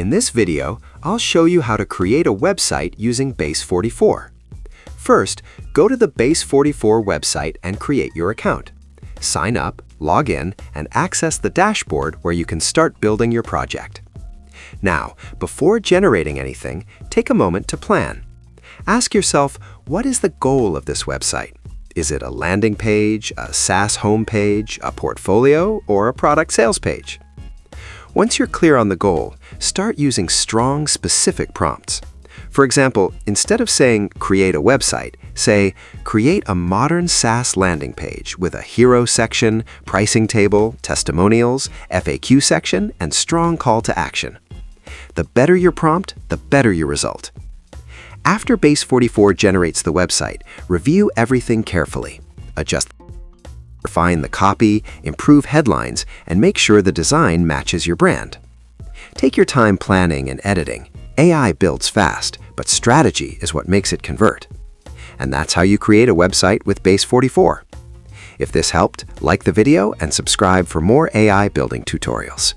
In this video, I'll show you how to create a website using Base44. First, go to the Base44 website and create your account. Sign up, log in, and access the dashboard where you can start building your project. Now, before generating anything, take a moment to plan. Ask yourself, what is the goal of this website? Is it a landing page, a SaaS homepage, a portfolio, or a product sales page? Once you're clear on the goal, start using strong, specific prompts. For example, instead of saying create a website, say create a modern SaaS landing page with a hero section, pricing table, testimonials, FAQ section, and strong call to action. The better your prompt, the better your result. After Base44 generates the website, review everything carefully. Refine the copy, improve headlines, and make sure the design matches your brand. Take your time planning and editing. AI builds fast, but strategy is what makes it convert. And that's how you create a website with Base44. If this helped, like the video and subscribe for more AI building tutorials.